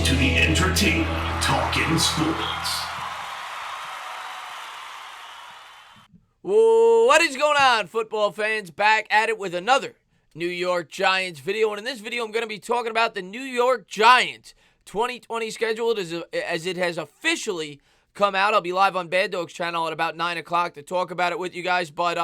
to the entertaining Talkin' Sports. What is going on, football fans? Back at it with another New York Giants video. And in this video, I'm going to be talking about the New York Giants 2020 schedule as it has officially come out. I'll be live on Bad Dogs channel at about 9 o'clock to talk about it with you guys. But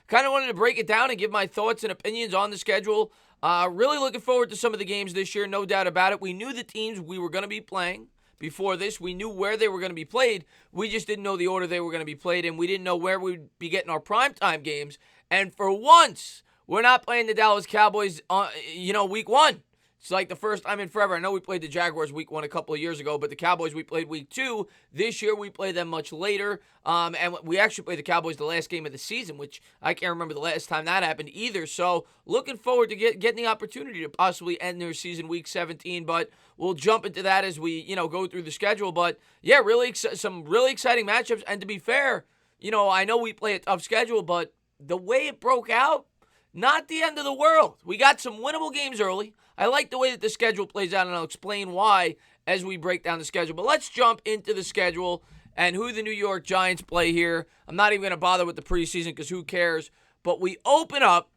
kind of wanted to break it down and give my thoughts and opinions on the schedule. Really looking forward to some of the games this year, no doubt about it. We knew the teams we were going to be playing before this. We knew where they were going to be played. We just didn't know the order they were going to be played in. We didn't know where we'd be getting our primetime games. And for once, we're not playing the Dallas Cowboys, week one. It's like the first time in forever. I know we played the Jaguars week one a couple of years ago, but the Cowboys we played week two. This year we played them much later. And we actually played the Cowboys the last game of the season, which I can't remember the last time that happened either. So looking forward to getting the opportunity to possibly end their season week 17. But we'll jump into that as we, go through the schedule. But yeah, really some really exciting matchups. And to be fair, I know we play a tough schedule, but the way it broke out, not the end of the world. We got some winnable games early. I like the way that the schedule plays out, and I'll explain why as we break down the schedule. But let's jump into the schedule and who the New York Giants play here. I'm not even going to bother with the preseason because who cares. But we open up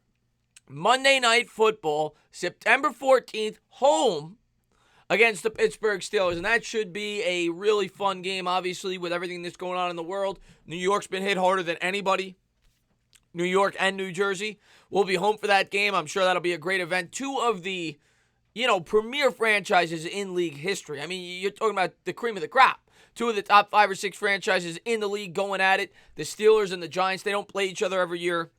Monday Night Football, September 14th, home against the Pittsburgh Steelers. And that should be a really fun game, obviously, with everything that's going on in the world. New York's been hit harder than anybody. New York and New Jersey will be home for that game. I'm sure that'll be a great event. Two of the premier franchises in league history. I mean, you're talking about the cream of the crop. Two of the top 5 or 6 franchises in the league going at it. The Steelers and the Giants, they don't play each other every year.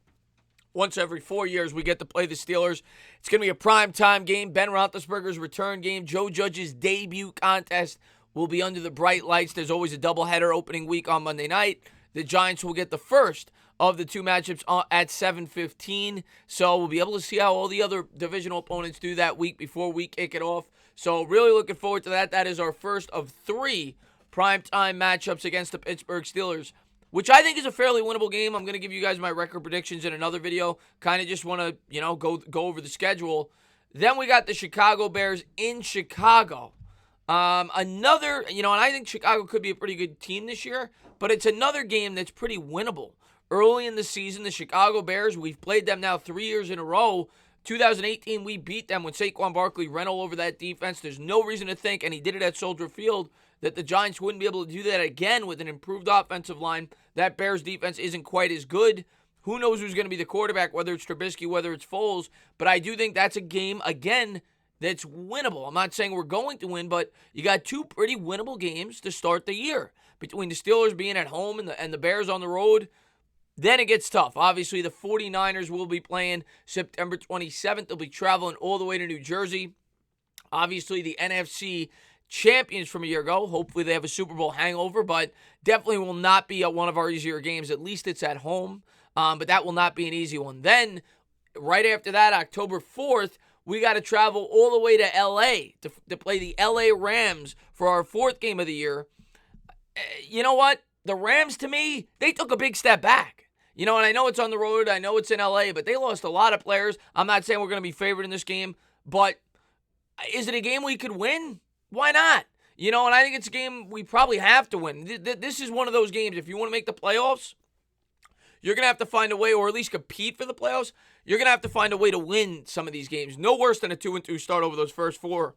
Once every 4 years, we get to play the Steelers. It's going to be a primetime game. Ben Roethlisberger's return game. Joe Judge's debut contest will be under the bright lights. There's always a doubleheader opening week on Monday night. The Giants will get the first of the two matchups at 7:15. So we'll be able to see how all the other divisional opponents do that week before we kick it off. So really looking forward to that. That is our first of 3 primetime matchups against the Pittsburgh Steelers, which I think is a fairly winnable game. I'm going to give you guys my record predictions in another video. Kind of just want to, go over the schedule. Then we got the Chicago Bears in Chicago. And I think Chicago could be a pretty good team this year, but it's another game that's pretty winnable. Early in the season, the Chicago Bears, we've played them now 3 years in a row. 2018, we beat them when Saquon Barkley ran all over that defense. There's no reason to think, and he did it at Soldier Field, that the Giants wouldn't be able to do that again with an improved offensive line. That Bears defense isn't quite as good. Who knows who's going to be the quarterback, whether it's Trubisky, whether it's Foles. But I do think that's a game, again, that's winnable. I'm not saying we're going to win, but you got 2 pretty winnable games to start the year. Between the Steelers being at home and the Bears on the road, then it gets tough. Obviously, the 49ers will be playing September 27th. They'll be traveling all the way to New Jersey. Obviously, the NFC champions from a year ago. Hopefully, they have a Super Bowl hangover, but definitely will not be one of our easier games. At least it's at home, but that will not be an easy one. Then, right after that, October 4th, we got to travel all the way to L.A. to play the L.A. Rams for our 4th game of the year. You know what? The Rams, to me, they took a big step back. And I know it's on the road. I know it's in L.A., but they lost a lot of players. I'm not saying we're going to be favored in this game, but is it a game we could win? Why not? And I think it's a game we probably have to win. This is one of those games. If you want to make the playoffs, you're going to have to find a way, or at least compete for the playoffs. You're going to have to find a way to win some of these games. No worse than a 2-2 start over those first 4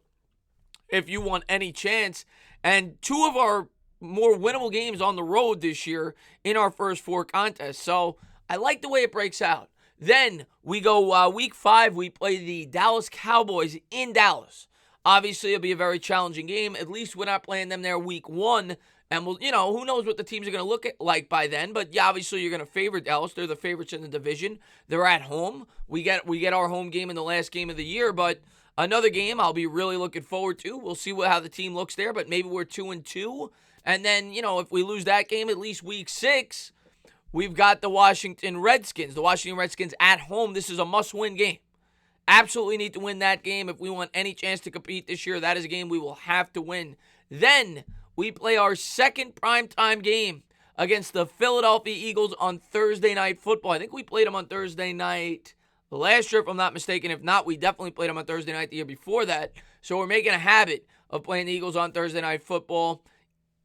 if you want any chance. And 2 of our more winnable games on the road this year in our first 4 contests. So I like the way it breaks out. Then we go week 5, we play the Dallas Cowboys in Dallas. Obviously, it'll be a very challenging game. At least we're not playing them there week 1. And we'll, who knows what the teams are going to look like by then. But yeah, obviously you're going to favor Dallas. They're the favorites in the division. They're at home. We get our home game in the last game of the year. But another game I'll be really looking forward to. We'll see how the team looks there. But maybe we're 2-2. And then, if we lose that game, at least week 6, we've got the Washington Redskins. The Washington Redskins at home. This is a must-win game. Absolutely need to win that game if we want any chance to compete this year. That is a game we will have to win. Then we play our second primetime game against the Philadelphia Eagles on Thursday Night Football. I think we played them on Thursday night last year, if I'm not mistaken. If not, we definitely played them on Thursday night the year before that. So we're making a habit of playing the Eagles on Thursday Night Football.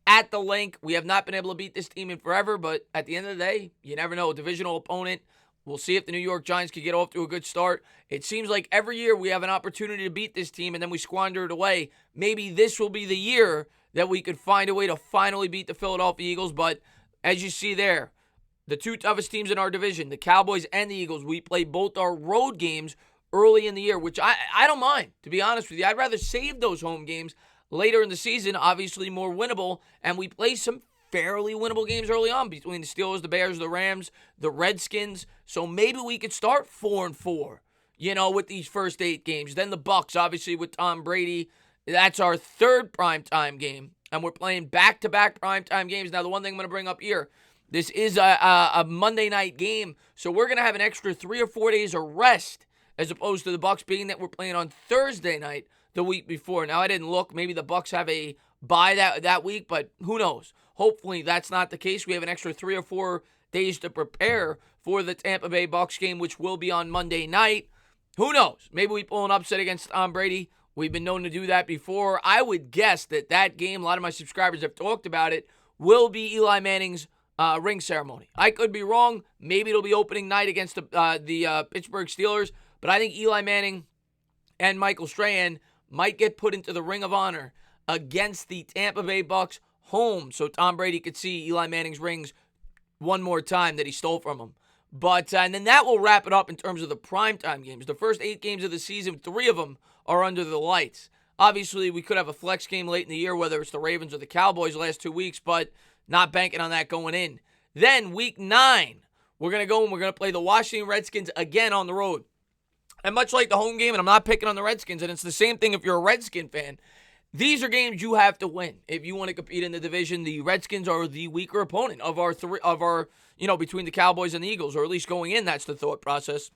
At the link, we have not been able to beat this team in forever, but at the end of the day, you never know. A divisional opponent. We'll see if the New York Giants can get off to a good start. It seems like every year we have an opportunity to beat this team, and then we squander it away. Maybe this will be the year that we could find a way to finally beat the Philadelphia Eagles, but as you see there, the two toughest teams in our division, the Cowboys and the Eagles, we play both our road games early in the year, which I don't mind, to be honest with you. I'd rather save those home games later in the season, obviously more winnable, and we play some fairly winnable games early on between the Steelers, the Bears, the Rams, the Redskins. So maybe we could start 4-4, with these first 8 games. Then the Bucs, obviously with Tom Brady. That's our third primetime game, and we're playing back-to-back primetime games. Now, the one thing I'm going to bring up here, this is a Monday night game, so we're going to have an extra 3 or 4 days of rest as opposed to the Bucs being that we're playing on Thursday night the week before. Now, I didn't look. Maybe the Bucs have a bye that week, but who knows? Hopefully, that's not the case. We have an extra 3 or 4 days to prepare for the Tampa Bay Bucs game, which will be on Monday night. Who knows? Maybe we pull an upset against Tom Brady. We've been known to do that before. I would guess that game, a lot of my subscribers have talked about it, will be Eli Manning's ring ceremony. I could be wrong. Maybe it'll be opening night against the Pittsburgh Steelers, but I think Eli Manning and Michael Strahan might get put into the Ring of Honor against the Tampa Bay Bucs home, so Tom Brady could see Eli Manning's rings one more time that he stole from him. But and then that will wrap it up in terms of the primetime games. The first 8 games of the season, 3 of them are under the lights. Obviously, we could have a flex game late in the year, whether it's the Ravens or the Cowboys the last 2 weeks, but not banking on that going in. Then, week 9, we're going to go and we're going to play the Washington Redskins again on the road. And much like the home game, and I'm not picking on the Redskins, and it's the same thing if you're a Redskin fan, these are games you have to win if you want to compete in the division. The Redskins are the weaker opponent of our between the Cowboys and the Eagles, or at least going in, that's the thought process.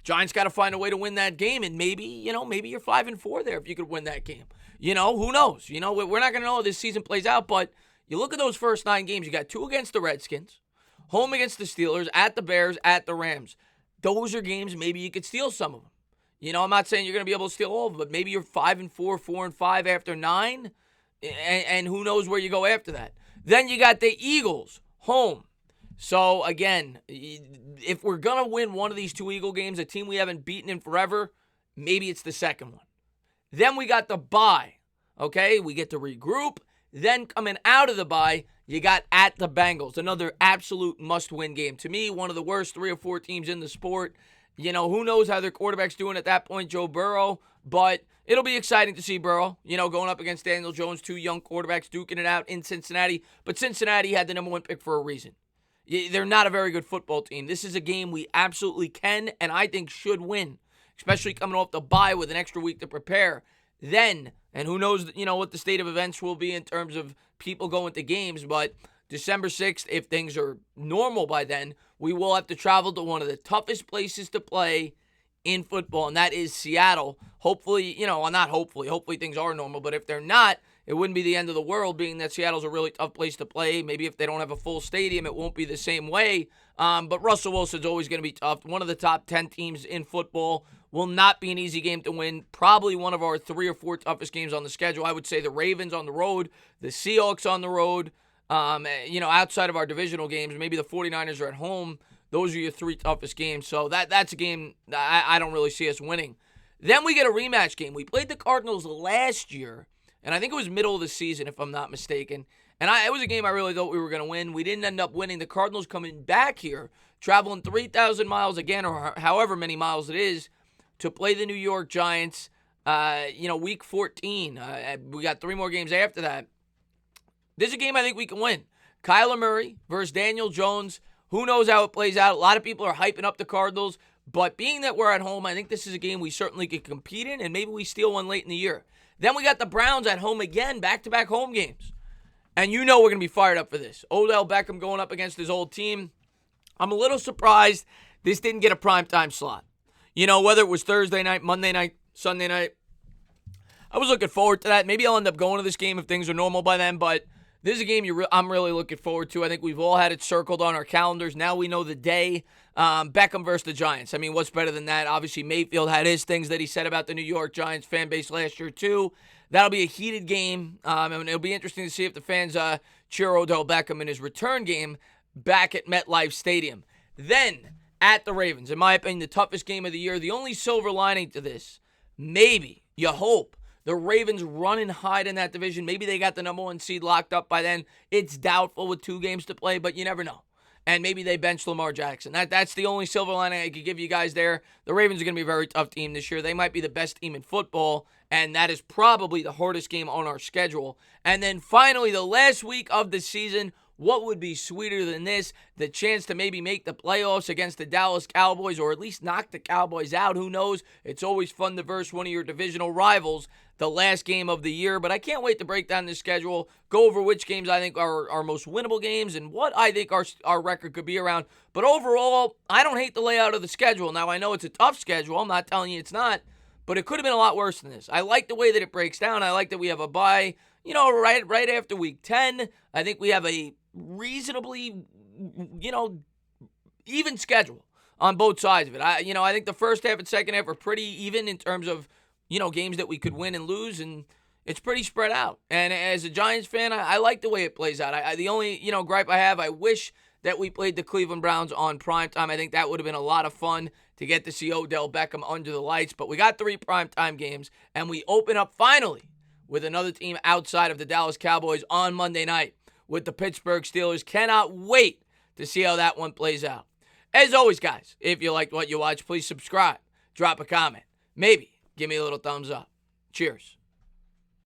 Giants got to find a way to win that game, and maybe you're 5-4 there if you could win that game. Who knows? We're not going to know how this season plays out, but you look at those first 9 games. You got 2 against the Redskins, home against the Steelers, at the Bears, at the Rams. Those are games maybe you could steal some of them. I'm not saying you're going to be able to steal all of them, but maybe you're 5-4, 4-5 after 9, and who knows where you go after that. Then you got the Eagles, home. So, again, if we're going to win one of these 2 Eagle games, a team we haven't beaten in forever, maybe it's the second one. Then we got the bye, okay? We get to regroup. Then coming out of the bye, you got at the Bengals, another absolute must-win game. To me, one of the worst 3 or 4 teams in the sport. Who knows how their quarterback's doing at that point, Joe Burrow, but it'll be exciting to see Burrow, going up against Daniel Jones, 2 young quarterbacks duking it out in Cincinnati. But Cincinnati had the number 1 pick for a reason. They're not a very good football team. This is a game we absolutely can and I think should win, especially coming off the bye with an extra week to prepare. Then, and who knows, what the state of events will be in terms of people going to games, but December 6th, if things are normal by then, we will have to travel to one of the toughest places to play in football, and that is Seattle. Hopefully, not hopefully things are normal, but if they're not, it wouldn't be the end of the world, being that Seattle's a really tough place to play. Maybe if they don't have a full stadium, it won't be the same way. But Russell Wilson's always going to be tough. One of the top 10 teams in football. Will not be an easy game to win. Probably one of our 3 or 4 toughest games on the schedule. I would say the Ravens on the road, the Seahawks on the road. Outside of our divisional games, maybe the 49ers are at home. Those are your 3 toughest games. So that's a game I don't really see us winning. Then we get a rematch game. We played the Cardinals last year, and I think it was middle of the season, if I'm not mistaken. And it was a game I really thought we were going to win. We didn't end up winning. The Cardinals coming back here, traveling 3,000 miles again, or however many miles it is, to play the New York Giants, week 14. We got 3 more games after that. This is a game I think we can win. Kyler Murray versus Daniel Jones. Who knows how it plays out? A lot of people are hyping up the Cardinals, but being that we're at home, I think this is a game we certainly could compete in, and maybe we steal one late in the year. Then we got the Browns at home again, back-to-back home games. And we're going to be fired up for this. Odell Beckham going up against his old team. I'm a little surprised this didn't get a primetime slot. Whether it was Thursday night, Monday night, Sunday night, I was looking forward to that. Maybe I'll end up going to this game if things are normal by then, but This is a game I'm really looking forward to. I think we've all had it circled on our calendars. Now we know the day. Beckham versus the Giants. I mean, what's better than that? Obviously, Mayfield had his things that he said about the New York Giants fan base last year, too. That'll be a heated game. And it'll be interesting to see if the fans cheer Odell Beckham in his return game back at MetLife Stadium. Then, at the Ravens, in my opinion, the toughest game of the year. The only silver lining to this, maybe, you hope, the Ravens run and hide in that division. Maybe they got the number 1 seed locked up by then. It's doubtful with 2 games to play, but you never know. And maybe they bench Lamar Jackson. That's the only silver lining I could give you guys there. The Ravens are going to be a very tough team this year. They might be the best team in football, and that is probably the hardest game on our schedule. And then finally, the last week of the season, what would be sweeter than this? The chance to maybe make the playoffs against the Dallas Cowboys, or at least knock the Cowboys out. Who knows? It's always fun to verse one of your divisional rivals the last game of the year. But I can't wait to break down this schedule, go over which games I think are our most winnable games and what I think our record could be around. But overall, I don't hate the layout of the schedule. Now, I know it's a tough schedule. I'm not telling you it's not. But it could have been a lot worse than this. I like the way that it breaks down. I like that we have a bye, right after week 10. I think we have a reasonably, even schedule on both sides of it. I think the first half and second half are pretty even in terms of, games that we could win and lose, and it's pretty spread out. And as a Giants fan, I like the way it plays out. The only, gripe I have, I wish that we played the Cleveland Browns on primetime. I think that would have been a lot of fun to get to see Odell Beckham under the lights. But we got 3 primetime games, and we open up finally with another team outside of the Dallas Cowboys on Monday night with the Pittsburgh Steelers. Cannot wait to see how that one plays out. As always, guys, if you liked what you watched, please subscribe, drop a comment, maybe give me a little thumbs up. Cheers.